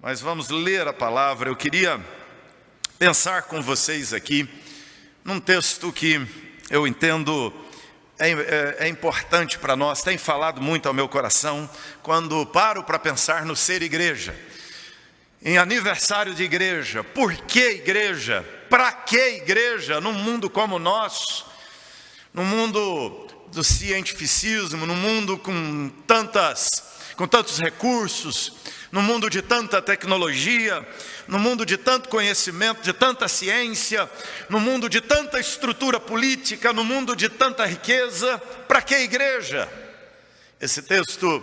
mas vamos ler a palavra. Eu queria pensar com vocês aqui num texto que eu entendo é importante para nós, tem falado muito ao meu coração quando paro para pensar no ser igreja, em aniversário de igreja. Por que igreja? Para que igreja num mundo como o nosso, num mundo do cientificismo, num mundo com tantos recursos, num mundo de tanta tecnologia, no mundo de tanto conhecimento, de tanta ciência, no mundo de tanta estrutura política, no mundo de tanta riqueza? Para que igreja? Esse texto,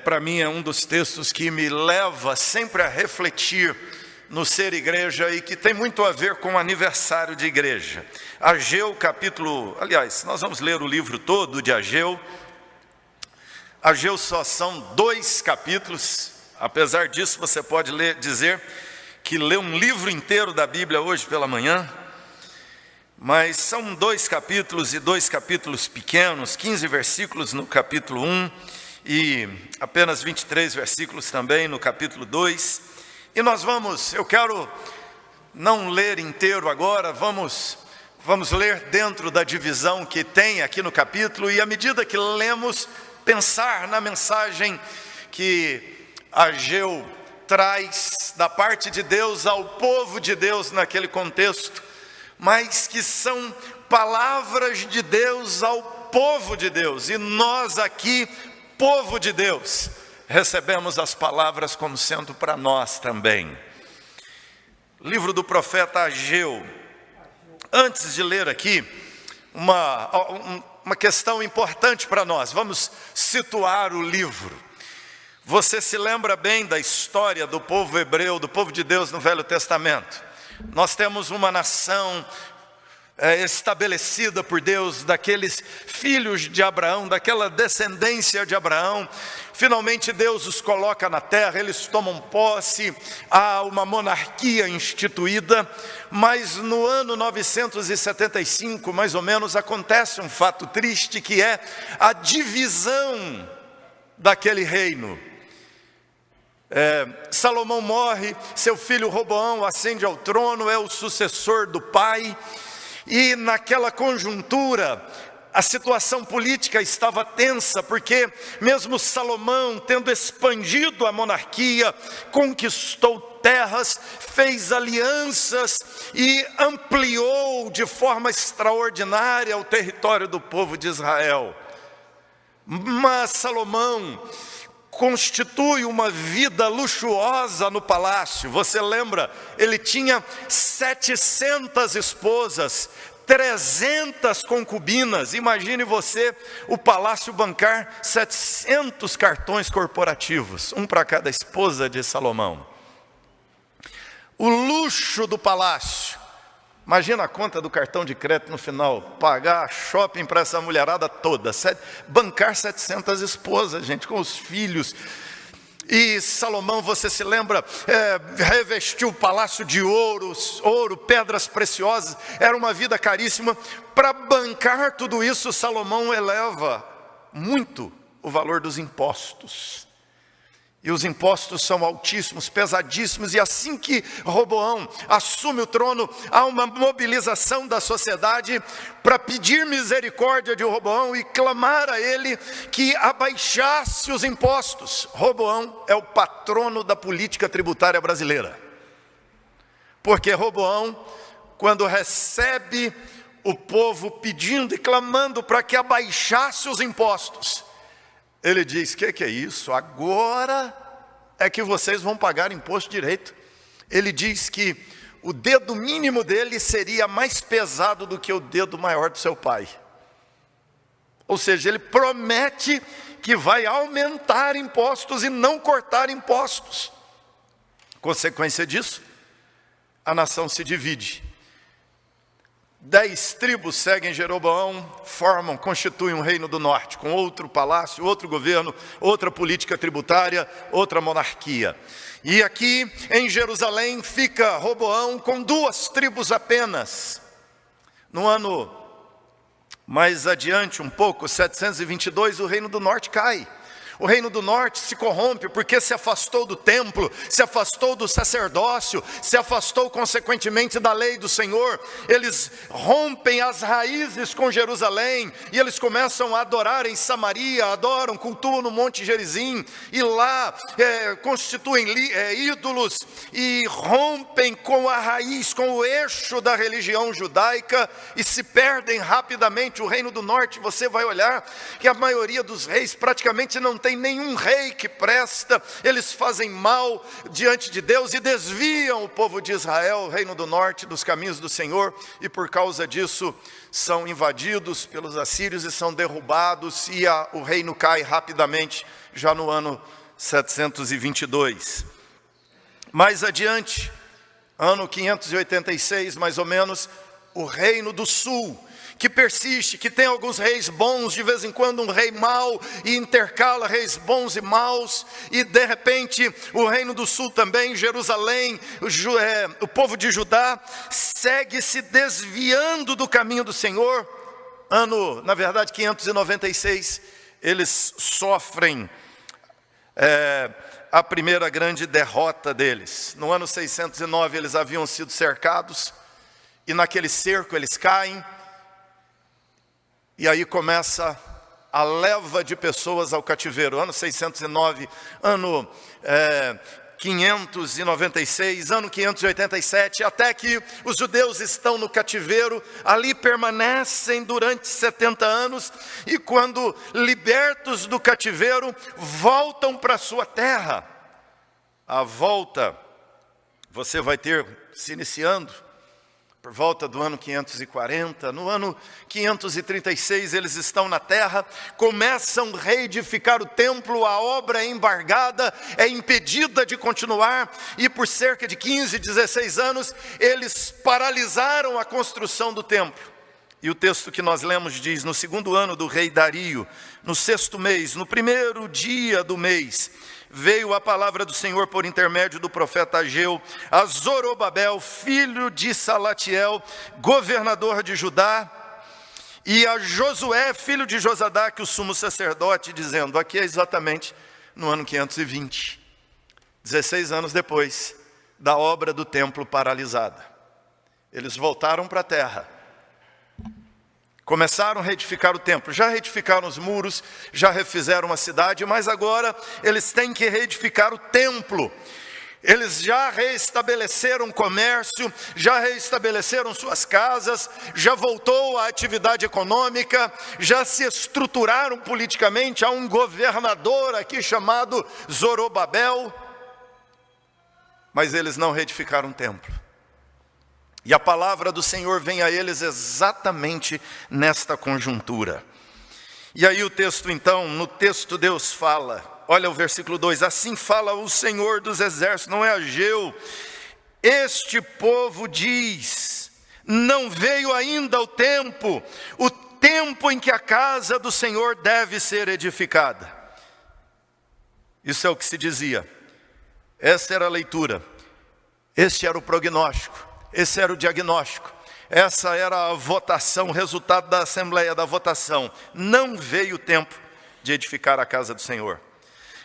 para mim, é um dos textos que me leva sempre a refletir no ser igreja e que tem muito a ver com o aniversário de igreja. Ageu capítulo, aliás, nós vamos ler o livro todo de Ageu. Ageu só são 2 capítulos, apesar disso você pode dizer que lê um livro inteiro da Bíblia hoje pela manhã, mas são 2 capítulos e 2 capítulos pequenos, 15 versículos no capítulo 1 e apenas 23 versículos também no capítulo 2, e eu quero não ler inteiro agora, vamos ler dentro da divisão que tem aqui no capítulo, e à medida que lemos, pensar na mensagem que Ageu traz da parte de Deus ao povo de Deus naquele contexto, mas que são palavras de Deus ao povo de Deus, e nós aqui, povo de Deus, recebemos as palavras como sendo para nós também. Livro do profeta Ageu. Antes de ler aqui, uma questão importante para nós, vamos situar o livro. Você se lembra bem da história do povo hebreu, do povo de Deus no Velho Testamento? Nós temos uma nação estabelecida por Deus, daqueles filhos de Abraão, daquela descendência de Abraão. Finalmente Deus os coloca na terra, eles tomam posse, há uma monarquia instituída, mas no ano 975, mais ou menos, acontece um fato triste, que é a divisão daquele reino. Salomão morre, seu filho Roboão ascende ao trono, é o sucessor do pai, e naquela conjuntura, a situação política estava tensa, porque mesmo Salomão, tendo expandido a monarquia, conquistou terras, fez alianças e ampliou de forma extraordinária o território do povo de Israel. Mas Salomão constitui uma vida luxuosa no palácio. Você lembra? Ele tinha 700 esposas, 300 concubinas. Imagine você o palácio bancar 700 cartões corporativos, um para cada esposa de Salomão. O luxo do palácio. Imagina a conta do cartão de crédito no final, pagar shopping para essa mulherada toda, bancar 700 esposas, gente, com os filhos. E Salomão, você se lembra, revestiu o palácio de ouro, pedras preciosas, era uma vida caríssima. Para bancar tudo isso, Salomão eleva muito o valor dos impostos. E os impostos são altíssimos, pesadíssimos, e assim que Roboão assume o trono, há uma mobilização da sociedade para pedir misericórdia de Roboão e clamar a ele que abaixasse os impostos. Roboão é o patrono da política tributária brasileira, porque Roboão, quando recebe o povo pedindo e clamando para que abaixasse os impostos, ele diz: que é isso? Agora é que vocês vão pagar imposto direito. Ele diz que o dedo mínimo dele seria mais pesado do que o dedo maior do seu pai. Ou seja, ele promete que vai aumentar impostos e não cortar impostos. Consequência disso, a nação se divide. 10 tribos seguem Jeroboão, constituem um reino do norte, com outro palácio, outro governo, outra política tributária, outra monarquia. E aqui em Jerusalém fica Roboão com 2 tribos apenas. No ano mais adiante um pouco, 722, o reino do norte cai. O reino do norte se corrompe porque se afastou do templo, se afastou do sacerdócio, se afastou consequentemente da lei do Senhor. Eles rompem as raízes com Jerusalém e eles começam a adorar em Samaria, adoram, cultuam no Monte Gerizim e lá constituem ídolos e rompem com a raiz, com o eixo da religião judaica e se perdem rapidamente. O reino do norte, você vai olhar que a maioria dos reis praticamente não tem nenhum rei que presta, eles fazem mal diante de Deus e desviam o povo de Israel, o reino do norte, dos caminhos do Senhor, e por causa disso são invadidos pelos assírios e são derrubados, e o reino cai rapidamente, já no ano 722. Mais adiante, ano 586 mais ou menos, o reino do sul, que persiste, que tem alguns reis bons, de vez em quando um rei mau, e intercala reis bons e maus, e de repente o reino do sul também, Jerusalém, o povo de Judá, segue se desviando do caminho do Senhor. Ano, na verdade, 596, eles sofrem a primeira grande derrota deles. No ano 609 eles haviam sido cercados, e naquele cerco eles caem, e aí começa a leva de pessoas ao cativeiro. Ano 609, ano 596, ano 587, até que os judeus estão no cativeiro, ali permanecem durante 70 anos, e quando libertos do cativeiro, voltam para sua terra. A volta, você vai ter se iniciando por volta do ano 540, no ano 536 eles estão na terra, começam a reedificar o templo, a obra é embargada, é impedida de continuar, e por cerca de 15, 16 anos, eles paralisaram a construção do templo. E o texto que nós lemos diz: no segundo ano do rei Dario, no sexto mês, no primeiro dia do mês, veio a palavra do Senhor por intermédio do profeta Ageu a Zorobabel, filho de Salatiel, governador de Judá, e a Josué, filho de Josadaque, o sumo sacerdote, dizendo, aqui é exatamente no ano 520, 16 anos depois da obra do templo paralisada. Eles voltaram para a terra, começaram a reedificar o templo, já reedificaram os muros, já refizeram a cidade, mas agora eles têm que reedificar o templo. Eles já reestabeleceram o comércio, já reestabeleceram suas casas, já voltou a atividade econômica, já se estruturaram politicamente. Há um governador aqui chamado Zorobabel, mas eles não reedificaram o templo. E a palavra do Senhor vem a eles exatamente nesta conjuntura. E aí o texto então, no texto Deus fala, olha o versículo 2, assim fala o Senhor dos exércitos, não é Ageu, este povo diz, não veio ainda o tempo em que a casa do Senhor deve ser edificada. Isso é o que se dizia, essa era a leitura, este era o prognóstico. Esse era o diagnóstico, essa era a votação, o resultado da assembleia, da votação. Não veio o tempo de edificar a casa do Senhor.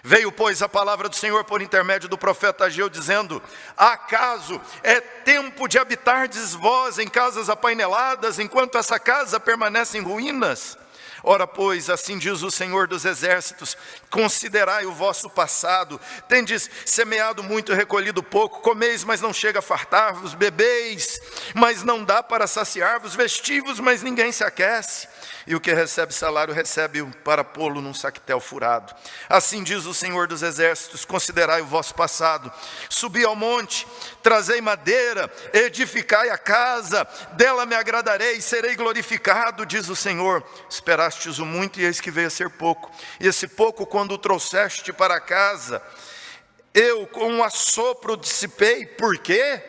Veio, pois, a palavra do Senhor por intermédio do profeta Ageu, dizendo, acaso é tempo de habitardes vós em casas apaineladas, enquanto essa casa permanece em ruínas? Ora, pois, assim diz o Senhor dos exércitos, considerai o vosso passado, tendes semeado muito e recolhido pouco, comeis, mas não chega a fartar-vos, bebeis, mas não dá para saciar-vos, vestivos, mas ninguém se aquece, e o que recebe salário recebe-o para pô-lo num saquetel furado. Assim diz o Senhor dos exércitos, considerai o vosso passado, subi ao monte, trazei madeira, edificai a casa, dela me agradarei, serei glorificado, diz o Senhor. Esperastes o muito e eis que veio a ser pouco, e esse pouco quando o trouxeste para casa, eu com um assopro dissipei. Por quê?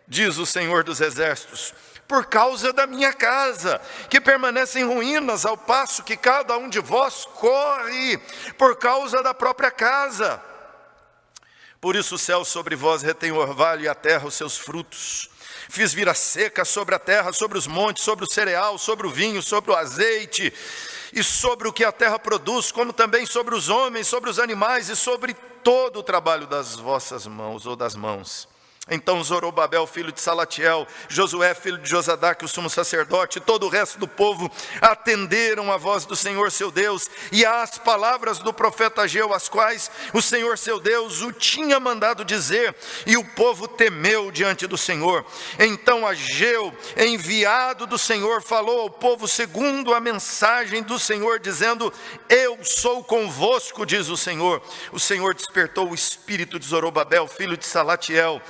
Diz o Senhor dos exércitos, por causa da minha casa, que permanece em ruínas, ao passo que cada um de vós corre por causa da própria casa. Por isso o céu sobre vós retém o orvalho e a terra os seus frutos. Fiz vir a seca sobre a terra, sobre os montes, sobre o cereal, sobre o vinho, sobre o azeite, e sobre o que a terra produz, como também sobre os homens, sobre os animais e sobre todo o trabalho das vossas mãos ou das mãos. Então Zorobabel, filho de Salatiel, Josué, filho de Josadaque, o sumo sacerdote, e todo o resto do povo atenderam a voz do Senhor seu Deus e às palavras do profeta Ageu, as quais o Senhor seu Deus o tinha mandado dizer, e o povo temeu diante do Senhor. Então Ageu, enviado do Senhor, falou ao povo segundo a mensagem do Senhor, dizendo: eu sou convosco, diz o Senhor. O Senhor despertou o espírito de Zorobabel, filho de Salatiel,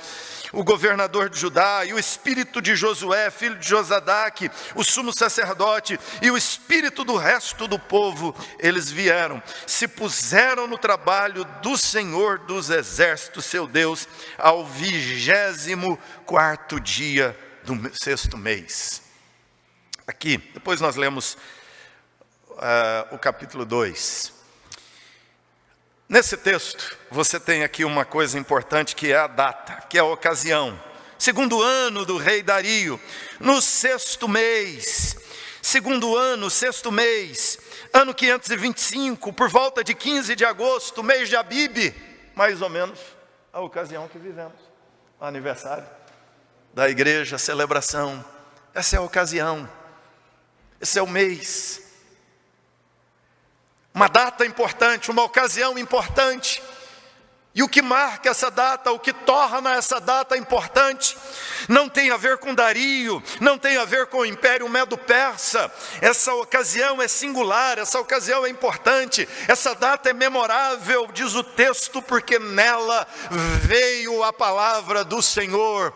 o governador de Judá, e o espírito de Josué, filho de Josadaque, o sumo sacerdote, e o espírito do resto do povo. Eles vieram, se puseram no trabalho do Senhor dos exércitos, seu Deus, ao 24º dia do 6º mês. Aqui, depois nós lemos o capítulo 2. Nesse texto, você tem aqui uma coisa importante, que é a data, que é a ocasião. Segundo ano do rei Dario, no 6º mês, segundo ano, 6º mês, ano 525, por volta de 15 de agosto, mês de Abibe, mais ou menos a ocasião que vivemos, o aniversário da igreja, a celebração. Essa é a ocasião, esse é o mês. Uma data importante, uma ocasião importante. E o que marca essa data, o que torna essa data importante, não tem a ver com Dario, não tem a ver com o Império Medo-Persa. Essa ocasião é singular, essa ocasião é importante, essa data é memorável, diz o texto, porque nela veio a palavra do Senhor.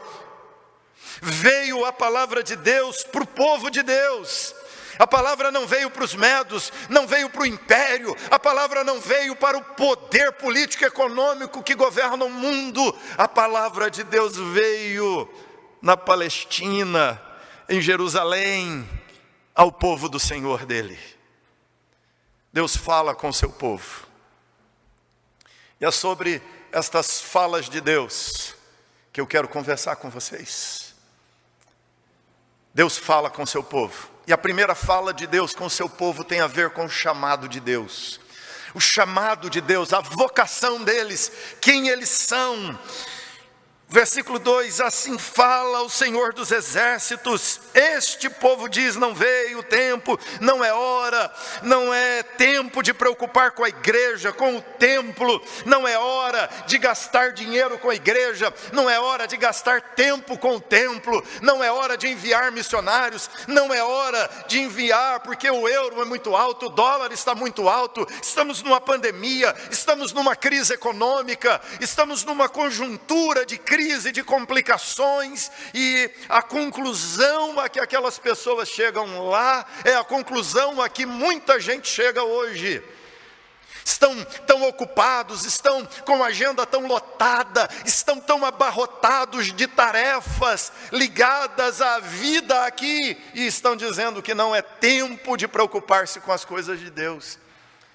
Veio a palavra de Deus para o povo de Deus. A palavra não veio para os medos, não veio para o império, a palavra não veio para o poder político e econômico que governa o mundo. A palavra de Deus veio na Palestina, em Jerusalém, ao povo do Senhor dele. Deus fala com o seu povo. E é sobre estas falas de Deus que eu quero conversar com vocês. Deus fala com o seu povo. E a primeira fala de Deus com o seu povo tem a ver com o chamado de Deus. O chamado de Deus, a vocação deles, quem eles são. Versículo 2, assim fala o Senhor dos exércitos, este povo diz, não veio o tempo, não é hora, não é tempo de preocupar com a igreja, com o templo, não é hora de gastar dinheiro com a igreja, não é hora de gastar tempo com o templo, não é hora de enviar missionários, não é hora de enviar porque o euro é muito alto, o dólar está muito alto, estamos numa pandemia, estamos numa crise econômica, estamos numa conjuntura de crise, de complicações, e a conclusão a que aquelas pessoas chegam lá é a conclusão a que muita gente chega hoje. Estão tão ocupados, estão com a agenda tão lotada, estão tão abarrotados de tarefas ligadas à vida aqui, e estão dizendo que não é tempo de preocupar-se com as coisas de Deus.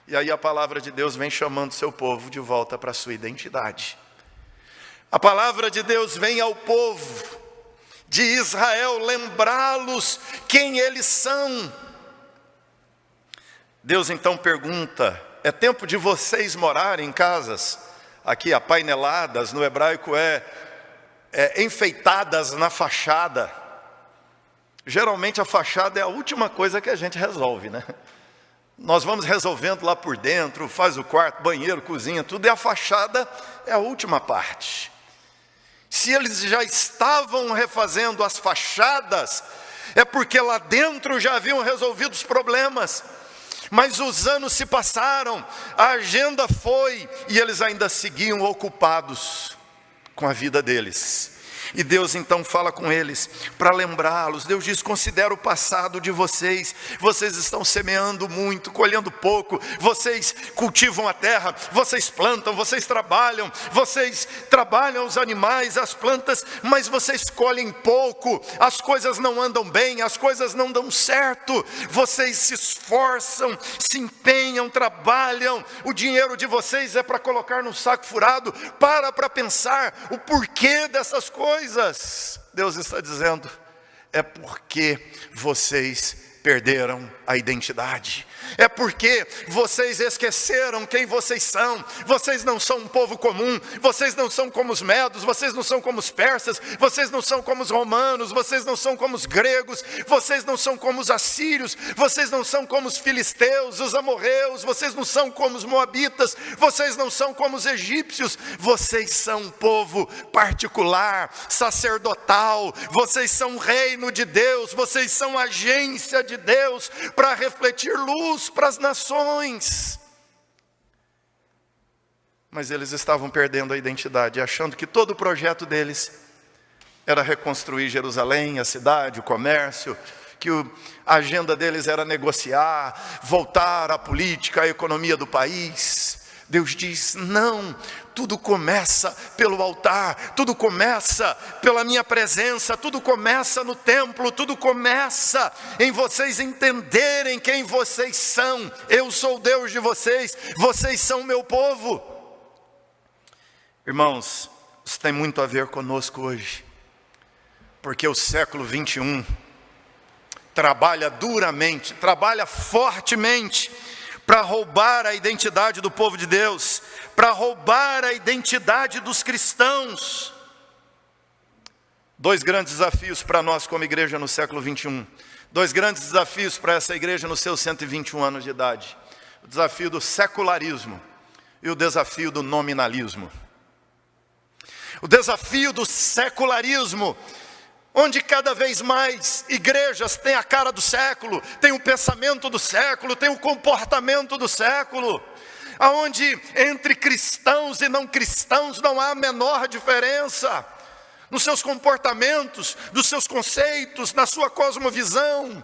E aí a palavra de Deus vem chamando seu povo de volta para a sua identidade. A palavra de Deus vem ao povo de Israel lembrá-los quem eles são. Deus então pergunta: é tempo de vocês morarem em casas? Aqui apaineladas, no hebraico é enfeitadas na fachada. Geralmente a fachada é a última coisa que a gente resolve, né? Nós vamos resolvendo lá por dentro, faz o quarto, banheiro, cozinha, tudo, e a fachada é a última parte. Se eles já estavam refazendo as fachadas, é porque lá dentro já haviam resolvido os problemas. Mas os anos se passaram, a agenda foi, e eles ainda seguiam ocupados com a vida deles. E Deus então fala com eles para lembrá-los. Deus diz: considera o passado de vocês. Vocês estão semeando muito, colhendo pouco. Vocês cultivam a terra, vocês plantam, vocês trabalham os animais, as plantas, mas vocês colhem pouco. As coisas não andam bem, as coisas não dão certo. Vocês se esforçam, se empenham, trabalham. O dinheiro de vocês é para colocar num saco furado. Para pensar o porquê dessas coisas. Deus está dizendo: é porque vocês perderam a identidade. É porque vocês esqueceram quem vocês são. Vocês não são um povo comum. Vocês não são como os medos. Vocês não são como os persas. Vocês não são como os romanos. Vocês não são como os gregos. Vocês não são como os assírios. Vocês não são como os filisteus, os amorreus. Vocês não são como os moabitas. Vocês não são como os egípcios. Vocês são um povo particular, sacerdotal. Vocês são um reino de Deus. Vocês são agência de Deus para refletir luz para as nações. Mas eles estavam perdendo a identidade, achando que todo o projeto deles era reconstruir Jerusalém, a cidade, o comércio, que a agenda deles era negociar, voltar à política, à economia do país. Deus diz: não, tudo começa pelo altar, tudo começa pela minha presença, tudo começa no templo, tudo começa em vocês entenderem quem vocês são. Eu sou o Deus de vocês, vocês são meu povo. Irmãos, isso tem muito a ver conosco hoje, porque o século 21 trabalha duramente, trabalha fortemente para roubar a identidade do povo de Deus, para roubar a identidade dos cristãos. Dois grandes desafios para nós como igreja no século 21. Dois grandes desafios para essa igreja nos seus 121 anos de idade. O desafio do secularismo e o desafio do nominalismo. O desafio do secularismo, onde cada vez mais igrejas têm a cara do século, têm o pensamento do século, têm o comportamento do século, aonde entre cristãos e não cristãos não há a menor diferença nos seus comportamentos, dos seus conceitos, na sua cosmovisão.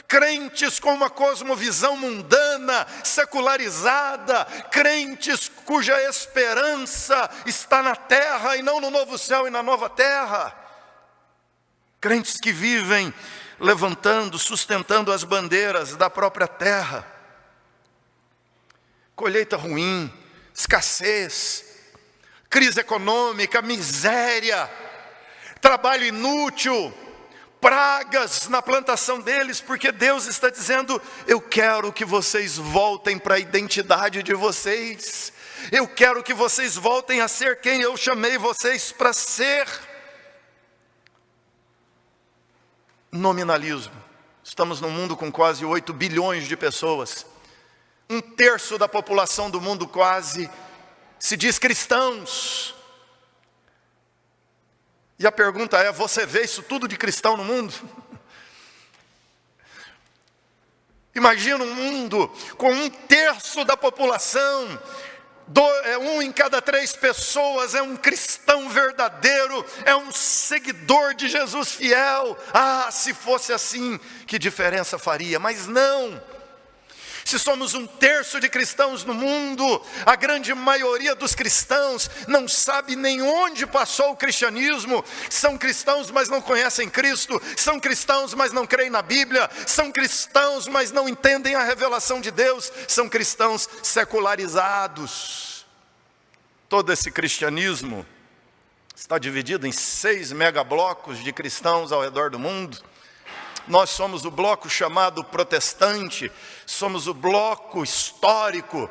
Crentes com uma cosmovisão mundana, secularizada, crentes cuja esperança está na terra e não no novo céu e na nova terra. Crentes que vivem levantando, sustentando as bandeiras da própria terra. Colheita ruim, escassez, crise econômica, miséria, trabalho inútil, pragas na plantação deles, porque Deus está dizendo: eu quero que vocês voltem para a identidade de vocês. Eu quero que vocês voltem a ser quem eu chamei vocês para ser. Nominalismo. Estamos num mundo com quase 8 bilhões de pessoas. 1/3 da população do mundo quase se diz cristãos. E a pergunta é: você vê isso tudo de cristão no mundo? Imagina um mundo com 1/3 da população, 1 em cada 3 pessoas é um cristão verdadeiro, é um seguidor de Jesus fiel. Ah, se fosse assim, que diferença faria? Mas não. Se somos 1/3 de cristãos no mundo, a grande maioria dos cristãos não sabe nem onde passou o cristianismo. São cristãos, mas não conhecem Cristo. São cristãos, mas não creem na Bíblia. São cristãos, mas não entendem a revelação de Deus. São cristãos secularizados. Todo esse cristianismo está dividido em 6 megablocos de cristãos ao redor do mundo. Nós somos o bloco chamado protestante, somos o bloco histórico,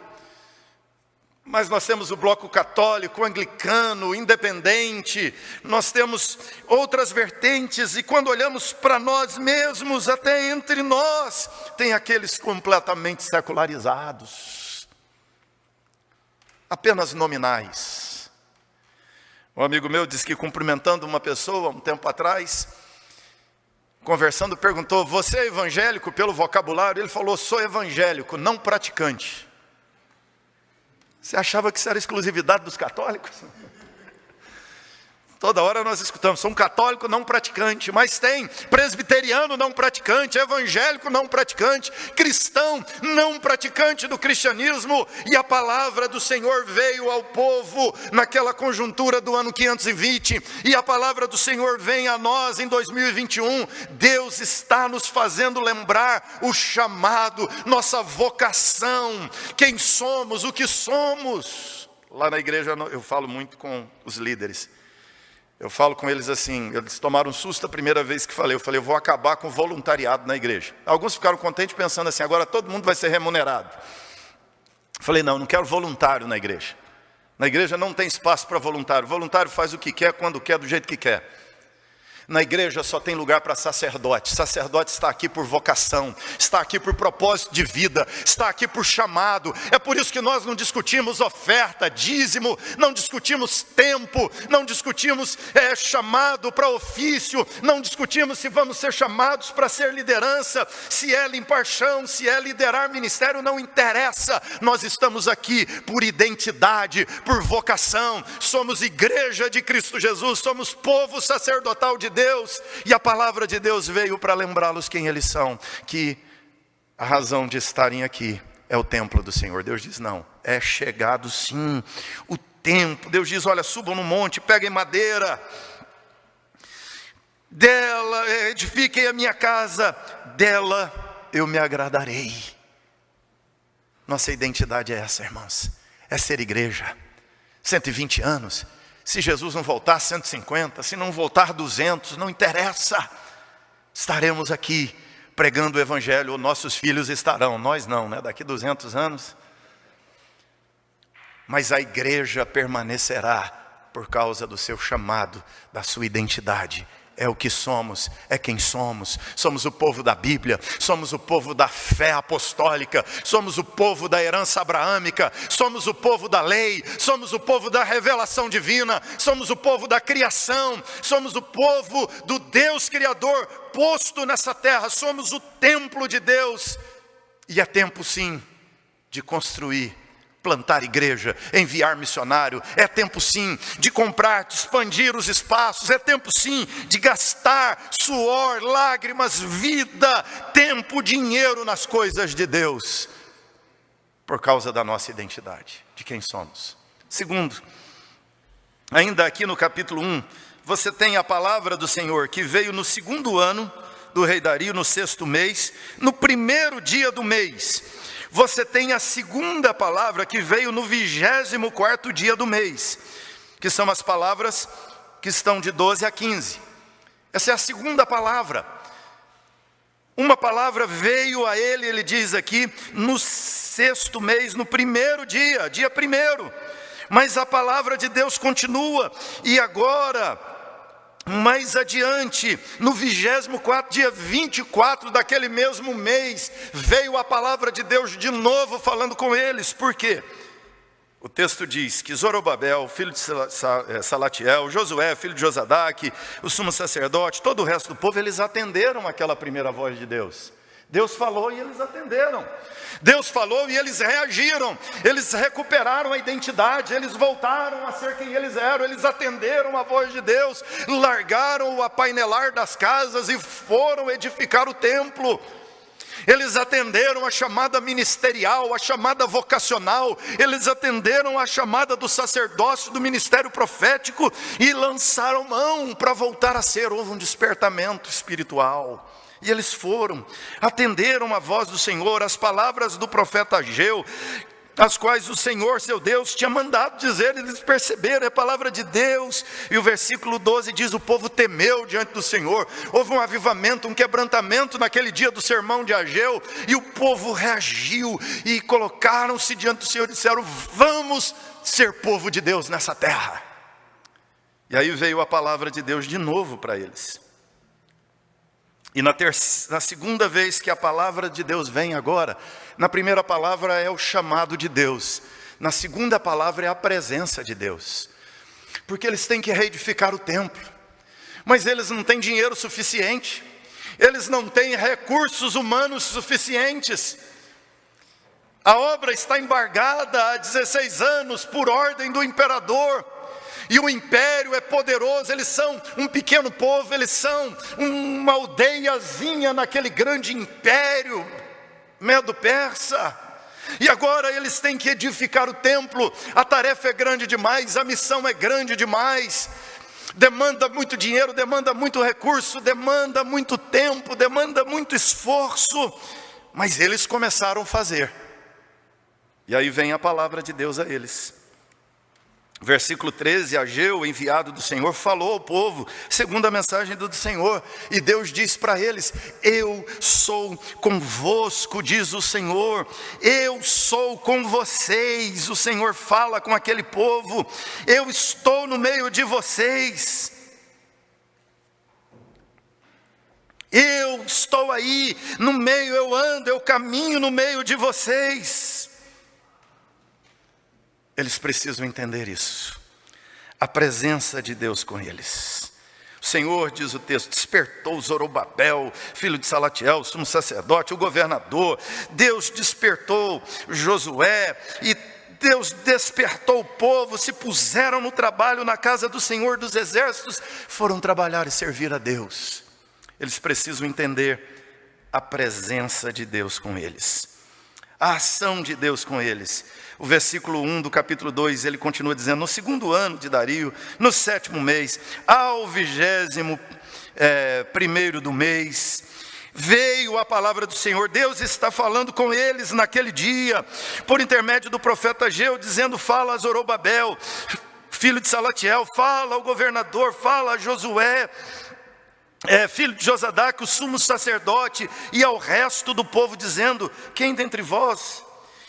mas nós temos o bloco católico, anglicano, independente, nós temos outras vertentes, e quando olhamos para nós mesmos, até entre nós, tem aqueles completamente secularizados, apenas nominais. Um amigo meu disse que, cumprimentando uma pessoa um tempo atrás, conversando, perguntou: você é evangélico pelo vocabulário? Ele falou: sou evangélico, não praticante. Você achava que isso era exclusividade dos católicos? Toda hora nós escutamos: sou um católico não praticante, mas tem presbiteriano não praticante, evangélico não praticante, cristão não praticante do cristianismo. E a palavra do Senhor veio ao povo naquela conjuntura do ano 520, e a palavra do Senhor vem a nós em 2021. Deus está nos fazendo lembrar o chamado, nossa vocação, quem somos, o que somos. Lá na igreja eu falo muito com os líderes. Eu falo com eles assim, eles tomaram um susto a primeira vez que falei. Eu falei, eu vou acabar com o voluntariado na igreja. Alguns ficaram contentes pensando assim, agora todo mundo vai ser remunerado. Eu falei, não quero voluntário na igreja. Na igreja não tem espaço para voluntário. Voluntário faz o que quer, quando quer, do jeito que quer. Na igreja só tem lugar para sacerdote. Sacerdote está aqui por vocação, está aqui por propósito de vida, está aqui por chamado. É por isso que nós não discutimos oferta, dízimo, não discutimos tempo, não discutimos chamado para ofício, não discutimos se vamos ser chamados para ser liderança, se é limpar chão, se é liderar ministério, não interessa. Nós estamos aqui por identidade, por vocação. Somos igreja de Cristo Jesus, somos povo sacerdotal de Deus, e a palavra de Deus veio para lembrá-los quem eles são, que a razão de estarem aqui é o templo do Senhor. Deus diz, não, é chegado sim o tempo. Deus diz, olha, subam no monte, peguem madeira, dela edifiquem a minha casa, dela eu me agradarei. Nossa identidade é essa, irmãos, é ser igreja. 120 anos, se Jesus não voltar 150, se não voltar 200, não interessa. Estaremos aqui pregando o evangelho, ou nossos filhos estarão, nós não, né? Daqui 200 anos. Mas a igreja permanecerá por causa do seu chamado, da sua identidade. É o que somos, é quem somos. Somos o povo da Bíblia, somos o povo da fé apostólica, somos o povo da herança abraâmica, somos o povo da lei, somos o povo da revelação divina, somos o povo da criação, somos o povo do Deus Criador posto nessa terra, somos o templo de Deus. E é tempo sim de construir, plantar igreja, enviar missionário. É tempo sim de comprar, de expandir os espaços. É tempo sim de gastar suor, lágrimas, vida, tempo, dinheiro nas coisas de Deus, por causa da nossa identidade, de quem somos. Segundo, ainda aqui no capítulo 1, você tem a palavra do Senhor que veio no 2º ano do rei Dario, no 6º mês, no 1º dia do mês. Você tem a segunda palavra que veio no 24º dia do mês, que são as palavras que estão de 12 a 15. Essa é a segunda palavra. Uma palavra veio a ele diz aqui, no 6º mês, no 1º dia, dia 1º. Mas a palavra de Deus continua, e agora, mais adiante, no 24º, dia 24 daquele mesmo mês, veio a palavra de Deus de novo falando com eles. Por quê? O texto diz que Zorobabel, filho de Salatiel, Josué, filho de Josadaque, o sumo sacerdote, todo o resto do povo, eles atenderam aquela primeira voz de Deus. Deus falou e eles atenderam. Deus falou e eles reagiram. Eles recuperaram a identidade. Eles voltaram a ser quem eles eram. Eles atenderam a voz de Deus. Largaram o apainelar das casas e foram edificar o templo. Eles atenderam a chamada ministerial, a chamada vocacional. Eles atenderam a chamada do sacerdócio, do ministério profético, e lançaram mão para voltar a ser. Houve um despertamento espiritual. E eles foram, atenderam a voz do Senhor, as palavras do profeta Ageu, as quais o Senhor, seu Deus, tinha mandado dizer. Eles perceberam, é a palavra de Deus. E o versículo 12 diz, o povo temeu diante do Senhor. Houve um avivamento, um quebrantamento naquele dia do sermão de Ageu. E o povo reagiu e colocaram-se diante do Senhor e disseram, vamos ser povo de Deus nessa terra. E aí veio a palavra de Deus de novo para eles. E na segunda vez que a palavra de Deus vem agora, na primeira palavra é o chamado de Deus, na segunda palavra é a presença de Deus. Porque eles têm que reedificar o templo, mas eles não têm dinheiro suficiente, eles não têm recursos humanos suficientes. A obra está embargada há 16 anos por ordem do imperador. E o império é poderoso, eles são um pequeno povo, eles são uma aldeiazinha naquele grande império medo-persa. E agora eles têm que edificar o templo, a tarefa é grande demais, a missão é grande demais. Demanda muito dinheiro, demanda muito recurso, demanda muito tempo, demanda muito esforço. Mas eles começaram a fazer. E aí vem a palavra de Deus a eles. Versículo 13, Ageu, enviado do Senhor, falou ao povo, segundo a mensagem do Senhor, e Deus disse para eles: eu sou convosco, diz o Senhor, eu sou com vocês. O Senhor fala com aquele povo: eu estou no meio de vocês, eu estou aí no meio, eu ando, eu caminho no meio de vocês. Eles precisam entender isso, a presença de Deus com eles. O Senhor, diz o texto, despertou Zorobabel, filho de Salatiel, sumo sacerdote, o governador. Deus despertou Josué e Deus despertou o povo, se puseram no trabalho na casa do Senhor dos exércitos, foram trabalhar e servir a Deus. Eles precisam entender a presença de Deus com eles, a ação de Deus com eles. O versículo 1 do capítulo 2, ele continua dizendo: no segundo ano de Dario, no 7º mês, ao 21º do mês, veio a palavra do Senhor. Deus está falando com eles naquele dia, por intermédio do profeta Ageu, dizendo: fala a Zorobabel, filho de Salatiel, fala ao governador, fala a Josué, filho de Josadaque, o sumo sacerdote, e ao resto do povo, dizendo: quem dentre vós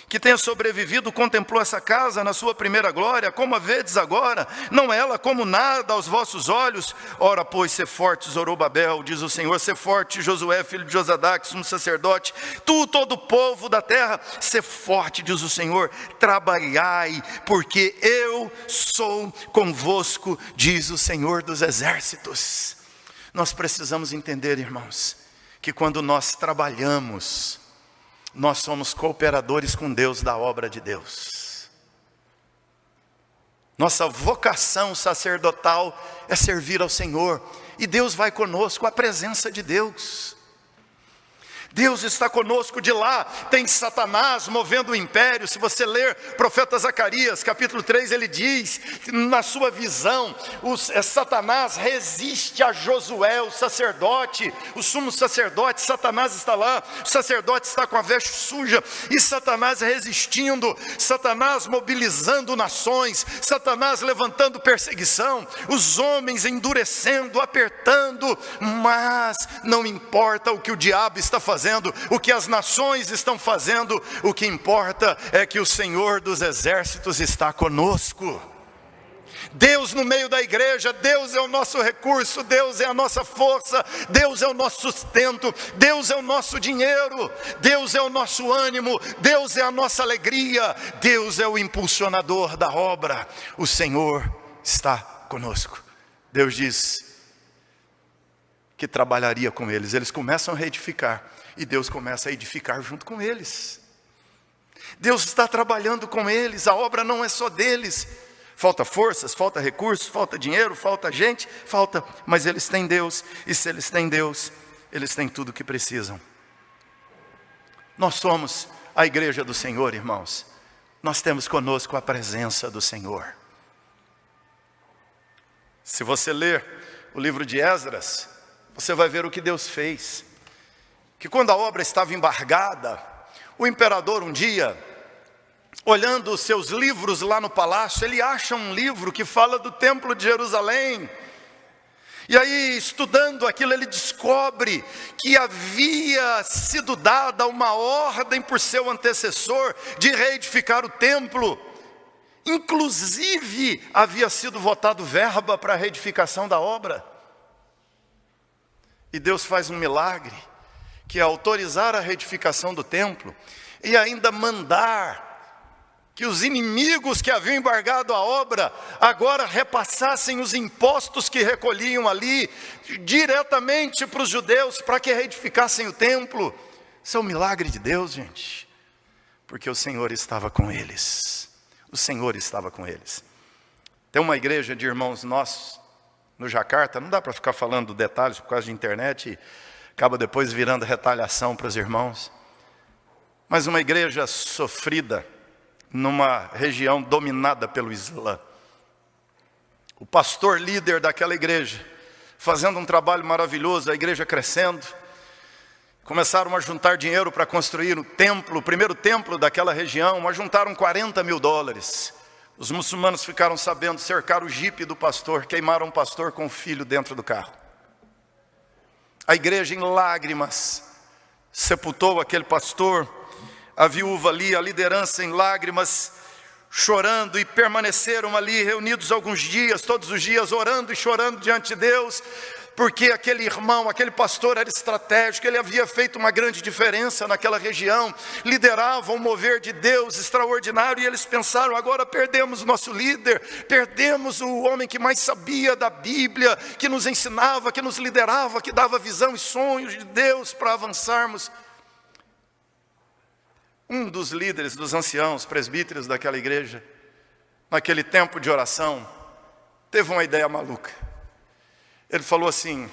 que tenha sobrevivido contemplou essa casa na sua primeira glória? Como a vedes agora? Não é ela como nada aos vossos olhos? Ora, pois, ser forte, Zorobabel, diz o Senhor, ser forte, Josué, filho de Josadaque, sumo sacerdote, tu, todo o povo da terra, ser forte, diz o Senhor, trabalhai, porque eu sou convosco, diz o Senhor dos exércitos. Nós precisamos entender, irmãos, que quando nós trabalhamos, nós somos cooperadores com Deus da obra de Deus. Nossa vocação sacerdotal é servir ao Senhor, e Deus vai conosco, a presença de Deus. Deus está conosco. De lá tem Satanás movendo o império. Se você ler profeta Zacarias, capítulo 3, ele diz, na sua visão, Satanás resiste a Josué, o sacerdote, o sumo sacerdote. Satanás está lá, o sacerdote está com a veste suja, e Satanás resistindo, Satanás mobilizando nações, Satanás levantando perseguição, os homens endurecendo, apertando, mas não importa o que o diabo está fazendo, o que as nações estão fazendo, o que importa é que o Senhor dos exércitos está conosco. Deus no meio da igreja, Deus é o nosso recurso, Deus é a nossa força, Deus é o nosso sustento, Deus é o nosso dinheiro, Deus é o nosso ânimo, Deus é a nossa alegria, Deus é o impulsionador da obra. O Senhor está conosco. Deus diz que trabalharia com eles. Eles começam a reedificar, e Deus começa a edificar junto com eles. Deus está trabalhando com eles, a obra não é só deles. Falta forças, falta recursos, falta dinheiro, falta gente, mas eles têm Deus, e se eles têm Deus, eles têm tudo o que precisam. Nós somos a igreja do Senhor, irmãos. Nós temos conosco a presença do Senhor. Se você ler o livro de Esdras, você vai ver o que Deus fez. Que quando a obra estava embargada, o imperador um dia, olhando os seus livros lá no palácio, ele acha um livro que fala do templo de Jerusalém. E aí, estudando aquilo, ele descobre que havia sido dada uma ordem por seu antecessor de reedificar o templo. Inclusive, havia sido votado verba para a reedificação da obra. E Deus faz um milagre, que é autorizar a reedificação do templo, e ainda mandar que os inimigos que haviam embargado a obra, agora repassassem os impostos que recolhiam ali, diretamente para os judeus, para que reedificassem o templo. Isso é um milagre de Deus, gente, porque o Senhor estava com eles. O Senhor estava com eles. Tem uma igreja de irmãos nossos, no Jacarta, não dá para ficar falando detalhes por causa de internet, e acaba depois virando retaliação para os irmãos. Mas uma igreja sofrida, numa região dominada pelo Islã. O pastor líder daquela igreja, fazendo um trabalho maravilhoso, a igreja crescendo, começaram a juntar dinheiro para construir o templo, o primeiro templo daquela região, mas juntaram $40 mil. Os muçulmanos ficaram sabendo, cercaram o jipe do pastor, queimaram o pastor com o filho dentro do carro. A igreja em lágrimas sepultou aquele pastor, a viúva ali, a liderança em lágrimas, chorando, e permaneceram ali reunidos alguns dias, todos os dias, orando e chorando diante de Deus, porque aquele irmão, aquele pastor era estratégico, ele havia feito uma grande diferença naquela região, liderava um mover de Deus extraordinário, e eles pensaram: agora perdemos o nosso líder, perdemos o homem que mais sabia da Bíblia, que nos ensinava, que nos liderava, que dava visão e sonhos de Deus para avançarmos. Um dos líderes, dos anciãos, presbíteros daquela igreja, naquele tempo de oração, teve uma ideia maluca. Ele falou assim: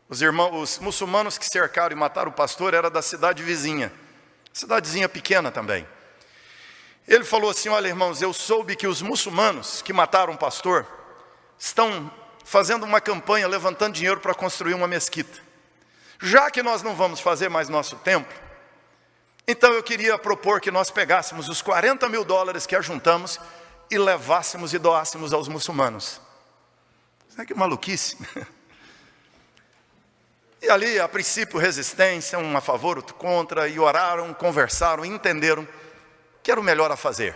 os muçulmanos que cercaram e mataram o pastor era da cidade vizinha, cidadezinha pequena também. Ele falou assim: olha, irmãos, eu soube que os muçulmanos que mataram o pastor estão fazendo uma campanha, levantando dinheiro para construir uma mesquita. Já que nós não vamos fazer mais nosso templo, então eu queria propor que nós pegássemos os $40 mil que ajuntamos e levássemos e doássemos aos muçulmanos. Sabe que maluquice? E ali, a princípio, resistência, um a favor, outro contra, e oraram, conversaram, entenderam que era o melhor a fazer.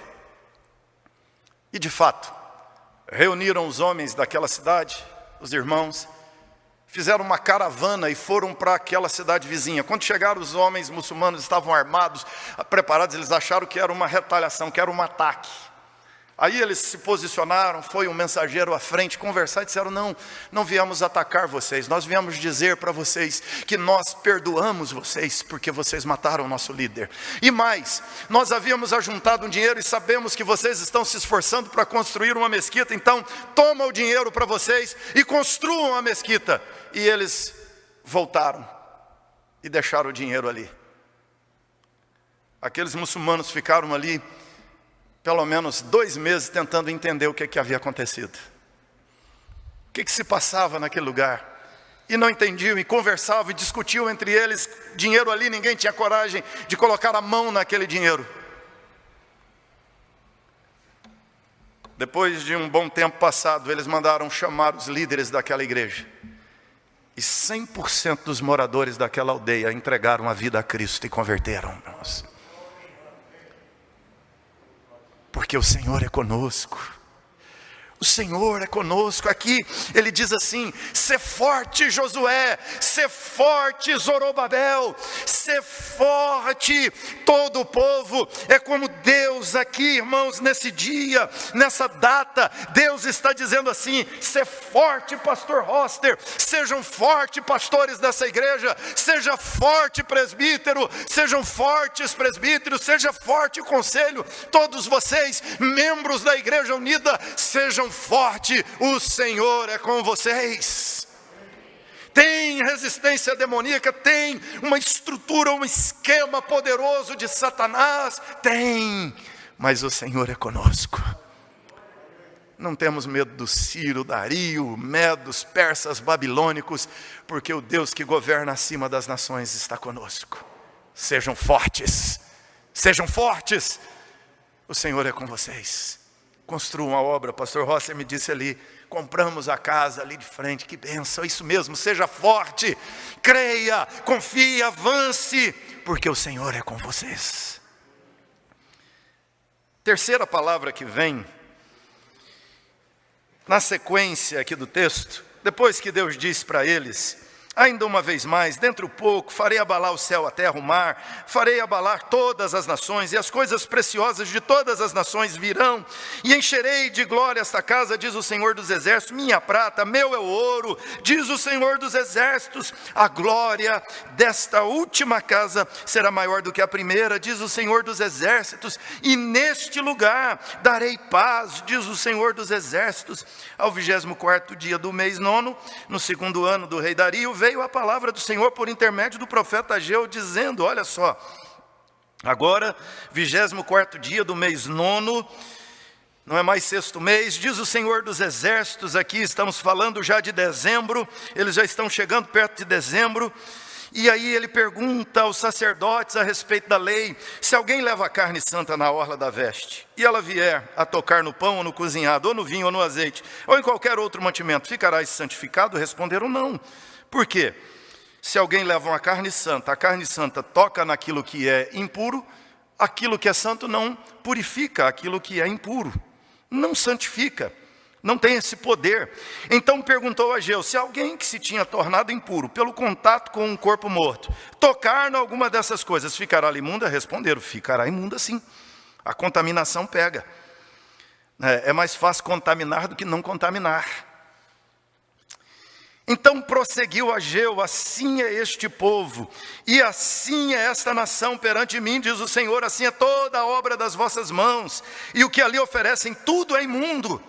E de fato, reuniram os homens daquela cidade, os irmãos, fizeram uma caravana e foram para aquela cidade vizinha. Quando chegaram, os homens muçulmanos estavam armados, preparados, eles acharam que era uma retaliação, que era um ataque. Aí eles se posicionaram, foi um mensageiro à frente conversar e disseram: não viemos atacar vocês, nós viemos dizer para vocês que nós perdoamos vocês porque vocês mataram o nosso líder. E mais, nós havíamos ajuntado um dinheiro e sabemos que vocês estão se esforçando para construir uma mesquita, então toma o dinheiro para vocês e construam a mesquita. E eles voltaram e deixaram o dinheiro ali. Aqueles muçulmanos ficaram ali pelo menos 2 meses tentando entender o que havia acontecido. O que se passava naquele lugar. E não entendiam, e conversavam, e discutiam entre eles. Dinheiro ali, ninguém tinha coragem de colocar a mão naquele dinheiro. Depois de um bom tempo passado, eles mandaram chamar os líderes daquela igreja. E 100% dos moradores daquela aldeia entregaram a vida a Cristo e converteram. Nossa. Porque o Senhor é conosco. O Senhor é conosco. Aqui ele diz assim: sê forte, Josué, sê forte, Zorobabel, sê forte, todo o povo. É como Deus aqui, irmãos, nesse dia, nessa data, Deus está dizendo assim: sê forte, pastor Roster, sejam fortes pastores dessa igreja, seja forte presbítero, sejam fortes presbíteros, seja forte conselho, todos vocês, membros da Igreja Unida, sejam forte, o Senhor é com vocês. Tem resistência demoníaca, tem uma estrutura, um esquema poderoso de Satanás, tem, mas o Senhor é conosco. Não temos medo do Ciro, Dario, Medos, persas, babilônicos, porque o Deus que governa acima das nações está conosco. Sejam fortes, o Senhor é com vocês. Construam a obra. Pastor Rosser me disse ali: compramos a casa ali de frente. Que bênção, é isso mesmo. Seja forte, creia, confie, avance, porque o Senhor é com vocês. Terceira palavra que vem na sequência aqui do texto, depois que Deus disse para eles: ainda uma vez mais, dentro pouco, farei abalar o céu, a terra, o mar, farei abalar todas as nações, e as coisas preciosas de todas as nações virão, e encherei de glória esta casa, diz o Senhor dos exércitos. Minha prata, meu é o ouro, diz o Senhor dos exércitos. A glória desta última casa será maior do que a primeira, diz o Senhor dos exércitos, e neste lugar darei paz, diz o Senhor dos exércitos. Ao 24º dia do mês 9, no 2º ano do rei Dario, veio a palavra do Senhor por intermédio do profeta Ageu, dizendo: olha só, agora, 24º dia do mês 9, não é mais 6º mês, diz o Senhor dos exércitos. Aqui estamos falando já de dezembro, eles já estão chegando perto de dezembro. E aí ele pergunta aos sacerdotes a respeito da lei: se alguém leva a carne santa na orla da veste, e ela vier a tocar no pão ou no cozinhado, ou no vinho ou no azeite, ou em qualquer outro mantimento, ficará santificado? Responderam: não. Por quê? Se alguém leva uma carne santa, a carne santa toca naquilo que é impuro, aquilo que é santo não purifica aquilo que é impuro, não santifica, não tem esse poder. Então perguntou Ageu: se alguém que se tinha tornado impuro pelo contato com um corpo morto, tocar em alguma dessas coisas, ficará imunda? Responderam: ficará imunda sim, a contaminação pega. É mais fácil contaminar do que não contaminar. Então prosseguiu Ageu: assim é este povo, e assim é esta nação perante mim, diz o Senhor, assim é toda a obra das vossas mãos, e o que ali oferecem, tudo é imundo.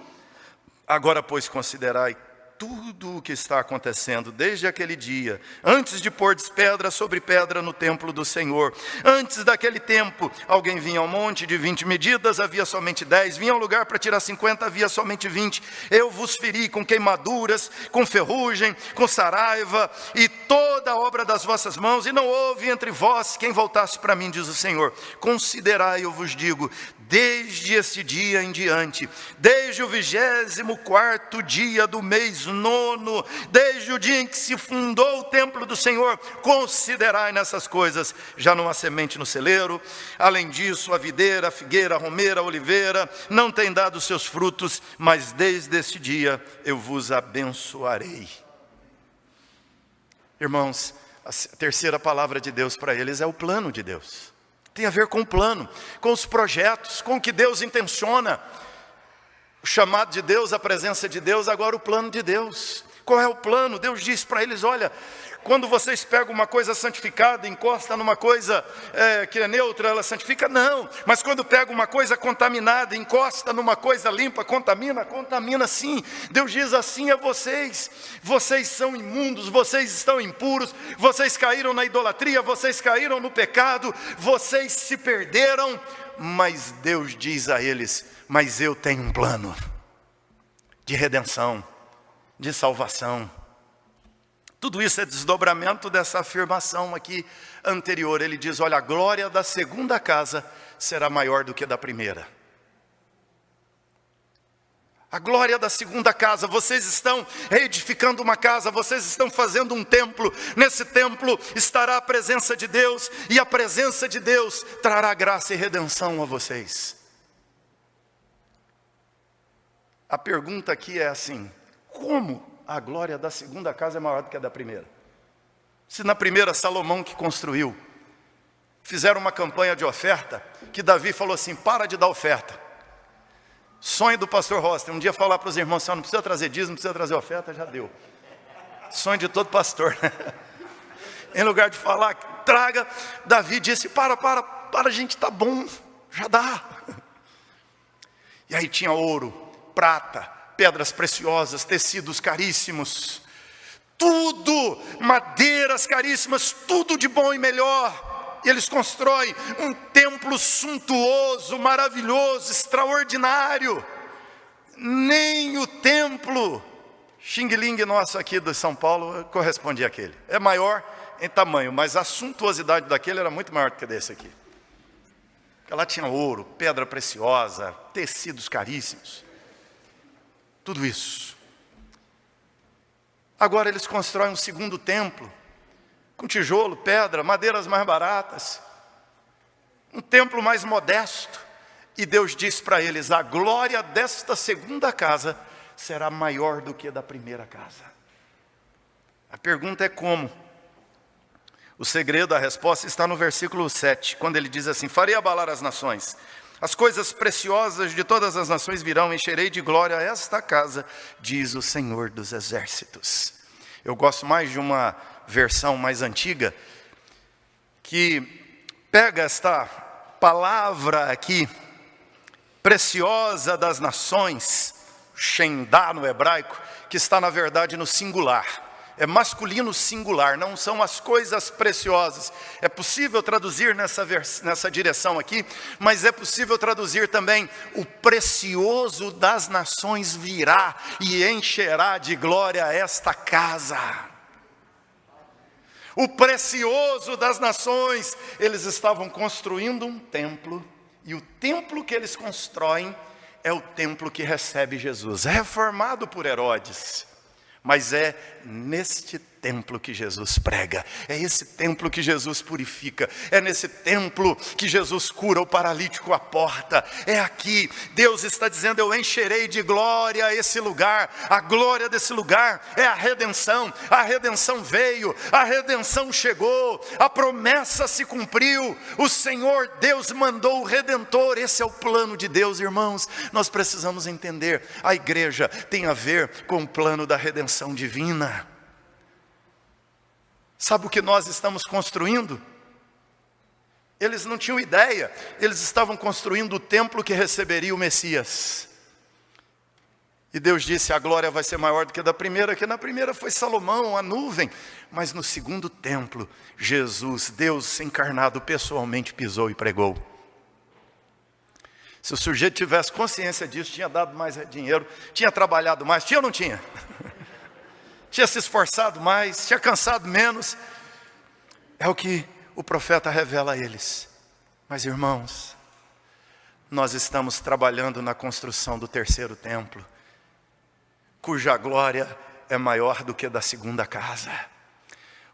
Agora, pois, considerai tudo o que está acontecendo desde aquele dia, antes de pôr pedra sobre pedra no templo do Senhor. Antes daquele tempo, alguém vinha ao monte de 20 medidas, havia somente 10, vinha ao lugar para tirar 50, havia somente 20. Eu vos feri com queimaduras, com ferrugem, com saraiva, e toda a obra das vossas mãos, e não houve entre vós quem voltasse para mim, diz o Senhor. Considerai, eu vos digo, desde esse dia em diante, desde o 24º dia do mês 9, desde o dia em que se fundou o templo do Senhor, considerai nessas coisas. Já não há semente no celeiro, além disso a videira, a figueira, a romeira, a oliveira não tem dado seus frutos, mas desde esse dia eu vos abençoarei. Irmãos, a terceira palavra de Deus para eles é o plano de Deus. Tem a ver com o plano, com os projetos, com o que Deus intenciona. O chamado de Deus, a presença de Deus, agora o plano de Deus. Qual é o plano? Deus disse para eles: olha, quando vocês pegam uma coisa santificada, encosta numa coisa que é neutra, ela santifica? Não. Mas quando pega uma coisa contaminada, encosta numa coisa limpa, contamina sim. Deus diz: assim é vocês. Vocês são imundos, vocês estão impuros, vocês caíram na idolatria, vocês caíram no pecado, vocês se perderam. Mas Deus diz a eles: mas eu tenho um plano de redenção, de salvação. Tudo isso é desdobramento dessa afirmação aqui anterior. Ele diz: olha, a glória da segunda casa será maior do que a da primeira. A glória da segunda casa, vocês estão reedificando uma casa, vocês estão fazendo um templo. Nesse templo estará a presença de Deus, e a presença de Deus trará graça e redenção a vocês. A pergunta aqui é assim: como a glória da segunda casa é maior do que a da primeira? Se na primeira Salomão que construiu, fizeram uma campanha de oferta, que Davi falou assim: para de dar oferta. Sonho do pastor Roster, um dia falar para os irmãos: não precisa trazer dízimo, não precisa trazer oferta, já deu. Sonho de todo pastor. Em lugar de falar, traga, Davi disse: para, gente, tá bom, já dá. E aí tinha ouro, prata, pedras preciosas, tecidos caríssimos, tudo, madeiras caríssimas, tudo de bom e melhor. E eles constroem um templo suntuoso, maravilhoso, extraordinário. Nem o templo Xing Ling nosso aqui de São Paulo correspondia àquele. É maior em tamanho, mas a suntuosidade daquele era muito maior do que desse aqui. Porque lá tinha ouro, pedra preciosa, tecidos caríssimos. Tudo isso. Agora eles constroem um segundo templo, com tijolo, pedra, madeiras mais baratas. Um templo mais modesto. E Deus diz para eles: a glória desta segunda casa será maior do que a da primeira casa. A pergunta é como? O segredo, a resposta está no versículo 7, quando ele diz assim: farei abalar as nações. As coisas preciosas de todas as nações virão, encherei de glória esta casa, diz o Senhor dos Exércitos. Eu gosto mais de uma versão mais antiga, que pega esta palavra aqui, preciosa das nações, Shendá no hebraico, que está na verdade no singular. É masculino singular, não são as coisas preciosas. É possível traduzir nessa direção aqui, mas é possível traduzir também: o precioso das nações virá e encherá de glória esta casa. o precioso das nações. Eles estavam construindo um templo, e o templo que eles constroem é o templo que recebe Jesus. É reformado por Herodes, mas é neste templo que Jesus prega, é esse templo que Jesus purifica, é nesse templo que Jesus cura o paralítico à porta. É aqui, Deus está dizendo: eu encherei de glória esse lugar. A glória desse lugar é a redenção veio, a redenção chegou, a promessa se cumpriu, o Senhor Deus mandou o Redentor. Esse é o plano de Deus, irmãos. Nós precisamos entender, a igreja tem a ver com o plano da redenção divina. Sabe o que nós estamos construindo? Eles não tinham ideia, eles estavam construindo o templo que receberia o Messias. E Deus disse: a glória vai ser maior do que da primeira, que na primeira foi Salomão, a nuvem. Mas no segundo templo, Jesus, Deus encarnado, pessoalmente pisou e pregou. Se o sujeito tivesse consciência disso, tinha dado mais dinheiro, tinha trabalhado mais, tinha ou não tinha? Tinha se esforçado mais, tinha cansado menos. É o que o profeta revela a eles. Mas, irmãos, nós estamos trabalhando na construção do terceiro templo, cuja glória é maior do que da segunda casa.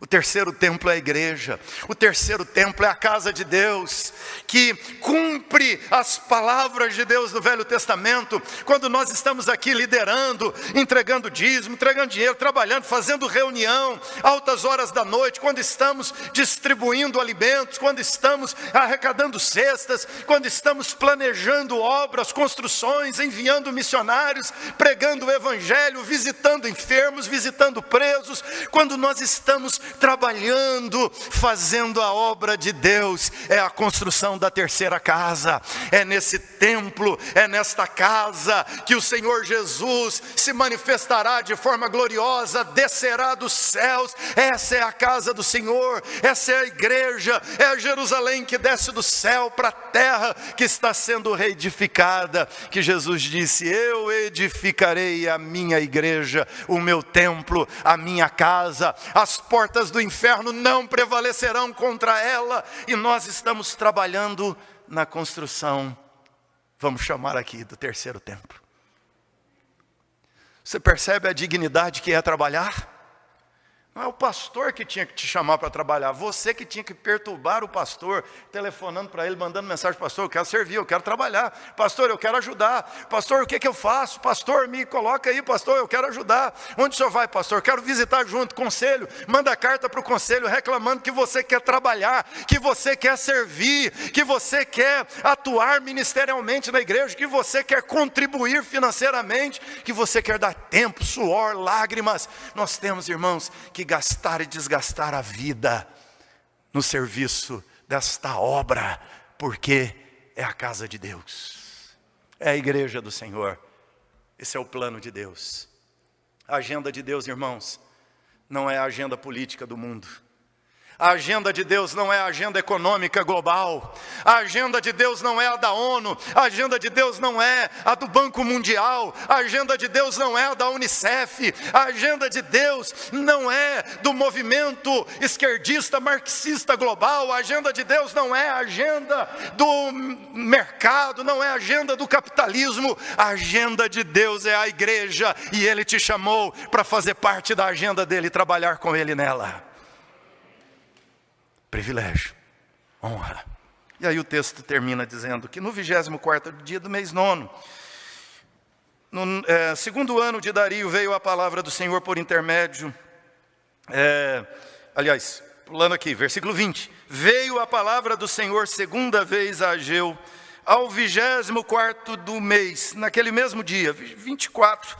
O terceiro templo é a igreja, o terceiro templo é a casa de Deus, que cumpre as palavras de Deus do Velho Testamento. Quando nós estamos aqui liderando, entregando dízimo, entregando dinheiro, trabalhando, fazendo reunião, altas horas da noite, quando estamos distribuindo alimentos, quando estamos arrecadando cestas, quando estamos planejando obras, construções, enviando missionários, pregando o evangelho, visitando enfermos, visitando presos, quando nós estamos trabalhando, fazendo a obra de Deus, é a construção da terceira casa. É nesse templo, é nesta casa que o Senhor Jesus se manifestará de forma gloriosa, descerá dos céus. Essa é a casa do Senhor, essa é a igreja, é a Jerusalém que desce do céu para a terra, que está sendo reedificada, que Jesus disse: eu edificarei a minha igreja, o meu templo, a minha casa, as portas do inferno não prevalecerão contra ela. E nós estamos trabalhando na construção, vamos chamar aqui, do terceiro templo. Você percebe a dignidade que é trabalhar? Não é o pastor que tinha que te chamar para trabalhar, você que tinha que perturbar o pastor, telefonando para ele, mandando mensagem: pastor, eu quero servir, eu quero trabalhar, pastor, eu quero ajudar, pastor, o que eu faço, pastor, me coloca aí, pastor, eu quero ajudar. Onde o senhor vai, pastor? Eu quero visitar junto. Conselho, manda carta para o conselho reclamando que você quer trabalhar, que você quer servir, que você quer atuar ministerialmente na igreja, que você quer contribuir financeiramente, que você quer dar tempo, suor, lágrimas. Nós temos, irmãos, que gastar e desgastar a vida no serviço desta obra, porque é a casa de Deus, é a igreja do Senhor. Esse é o plano de Deus. A agenda de Deus, irmãos, não é a agenda política do mundo. A agenda de Deus não é a agenda econômica global. A agenda de Deus não é a da ONU. A agenda de Deus não é a do Banco Mundial. A agenda de Deus não é a da Unicef. A agenda de Deus não é do movimento esquerdista, marxista global. A agenda de Deus não é a agenda do mercado, não é a agenda do capitalismo. A agenda de Deus é a igreja, e Ele te chamou para fazer parte da agenda dEle e trabalhar com Ele nela. Privilégio, honra. E aí o texto termina dizendo que no 24º dia do mês 9, no segundo ano de Dario, veio a palavra do Senhor por intermédio, pulando aqui, versículo 20. Veio a palavra do Senhor segunda vez a Ageu, ao 24º do mês, naquele mesmo dia, 24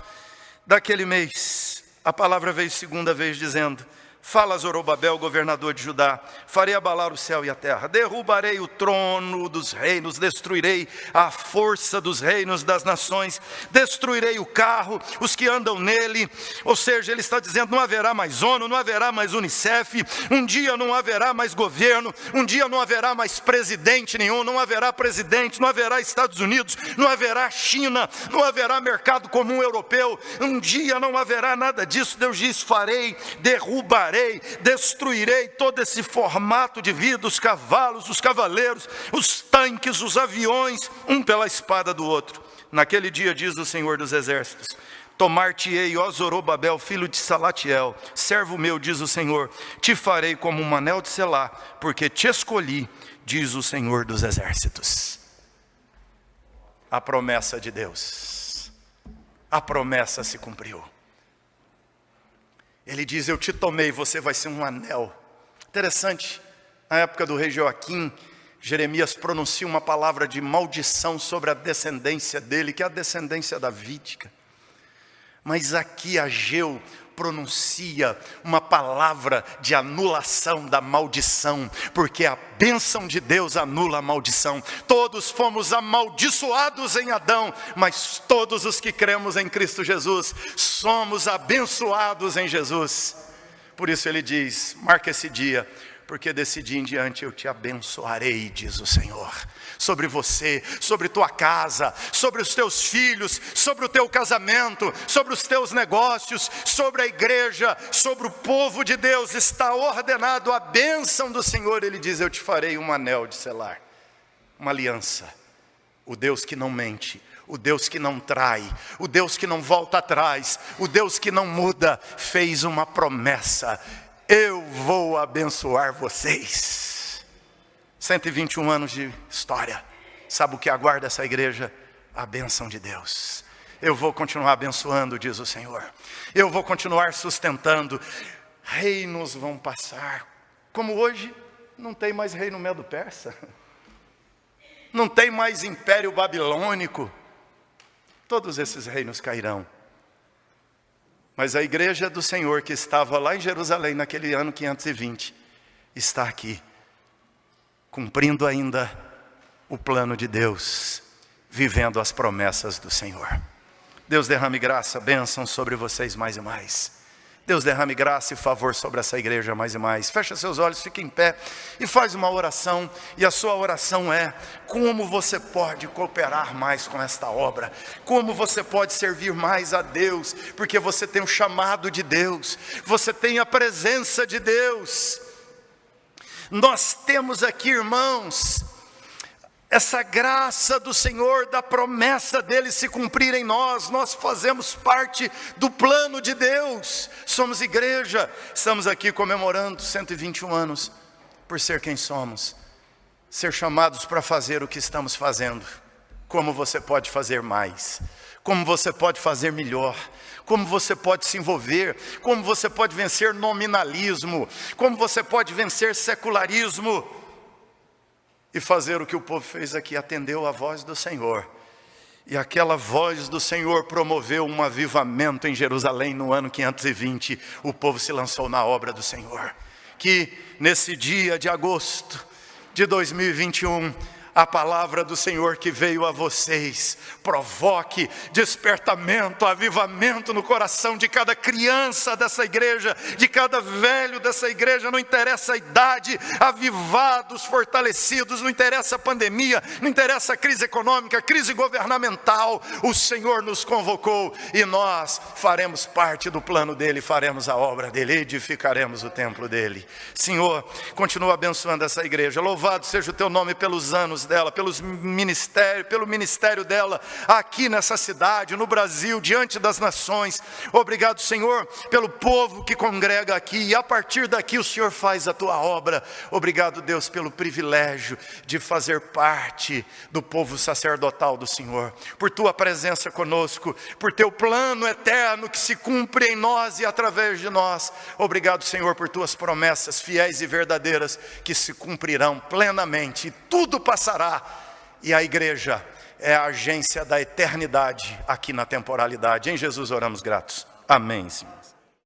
daquele mês. A palavra veio segunda vez dizendo: fala, Zorobabel, governador de Judá, farei abalar o céu e a terra, derrubarei o trono dos reinos, destruirei a força dos reinos das nações, destruirei o carro, os que andam nele. Ou seja, ele está dizendo: não haverá mais ONU, não haverá mais Unicef, um dia não haverá mais governo, um dia não haverá mais presidente nenhum, não haverá presidente, não haverá Estados Unidos, não haverá China, não haverá mercado comum europeu, um dia não haverá nada disso. Deus diz: farei, derrubarei aniquilarei, destruirei todo esse formato de vida, os cavalos, os cavaleiros, os tanques, os aviões, um pela espada do outro. Naquele dia, diz o Senhor dos Exércitos, tomar-te-ei, ó Zorobabel, filho de Salatiel, servo meu, diz o Senhor, te farei como um anel de selá, porque te escolhi, diz o Senhor dos Exércitos. A promessa de Deus, a promessa se cumpriu. Ele diz, eu te tomei, você vai ser um anel. Interessante, na época do rei Joaquim, Jeremias pronuncia uma palavra de maldição sobre a descendência dele, que é a descendência davídica. Mas aqui Ageu pronuncia uma palavra de anulação da maldição, porque a bênção de Deus anula a maldição. Todos fomos amaldiçoados em Adão, mas todos os que cremos em Cristo Jesus, somos abençoados em Jesus. Por isso ele diz, marca esse dia, porque desse dia em diante eu te abençoarei, diz o Senhor, sobre você, sobre tua casa, sobre os teus filhos, sobre o teu casamento, sobre os teus negócios, sobre a igreja, sobre o povo de Deus, está ordenado a bênção do Senhor. Ele diz, eu te farei um anel de selar, uma aliança, o Deus que não mente, o Deus que não trai, o Deus que não volta atrás, o Deus que não muda, fez uma promessa, eu vou abençoar vocês. 121 anos de história. Sabe o que aguarda essa igreja? A bênção de Deus. Eu vou continuar abençoando, diz o Senhor. Eu vou continuar sustentando. Reinos vão passar. Como hoje, não tem mais reino Medo-Persa. Não tem mais império babilônico. Todos esses reinos cairão. Mas a igreja do Senhor que estava lá em Jerusalém naquele ano 520, está aqui, cumprindo ainda o plano de Deus, vivendo as promessas do Senhor. Deus derrame graça, bênção sobre vocês mais e mais. Deus derrame graça e favor sobre essa igreja mais e mais. Fecha seus olhos, fique em pé e faz uma oração. E a sua oração é, como você pode cooperar mais com esta obra? Como você pode servir mais a Deus? Porque você tem o chamado de Deus, você tem a presença de Deus. Nós temos aqui, irmãos, essa graça do Senhor, da promessa dele se cumprir em nós. Nós fazemos parte do plano de Deus, somos igreja, estamos aqui comemorando 121 anos, por ser quem somos, ser chamados para fazer o que estamos fazendo. Como você pode fazer mais? Como você pode fazer melhor? Como você pode se envolver? Como você pode vencer nominalismo? Como você pode vencer secularismo? E fazer o que o povo fez aqui, atendeu a voz do Senhor. E aquela voz do Senhor promoveu um avivamento em Jerusalém no ano 520. O povo se lançou na obra do Senhor. Que nesse dia de agosto de 2021, a palavra do Senhor que veio a vocês provoque despertamento, avivamento no coração de cada criança dessa igreja, de cada velho dessa igreja, não interessa a idade, avivados, fortalecidos, não interessa a pandemia, não interessa a crise econômica, a crise governamental, o Senhor nos convocou e nós faremos parte do plano dele, faremos a obra dele, edificaremos o templo dele. Senhor, continua abençoando essa igreja, louvado seja o teu nome pelos anos dela, pelo ministério dela, aqui nessa cidade, no Brasil, diante das nações. Obrigado, Senhor, pelo povo que congrega aqui, e a partir daqui o Senhor faz a tua obra. Obrigado, Deus, pelo privilégio de fazer parte do povo sacerdotal do Senhor, por tua presença conosco, por teu plano eterno que se cumpre em nós e através de nós. Obrigado, Senhor, por tuas promessas fiéis e verdadeiras que se cumprirão plenamente, e tudo passará. E a igreja é a agência da eternidade aqui na temporalidade. Em Jesus oramos gratos. Amém, Senhor.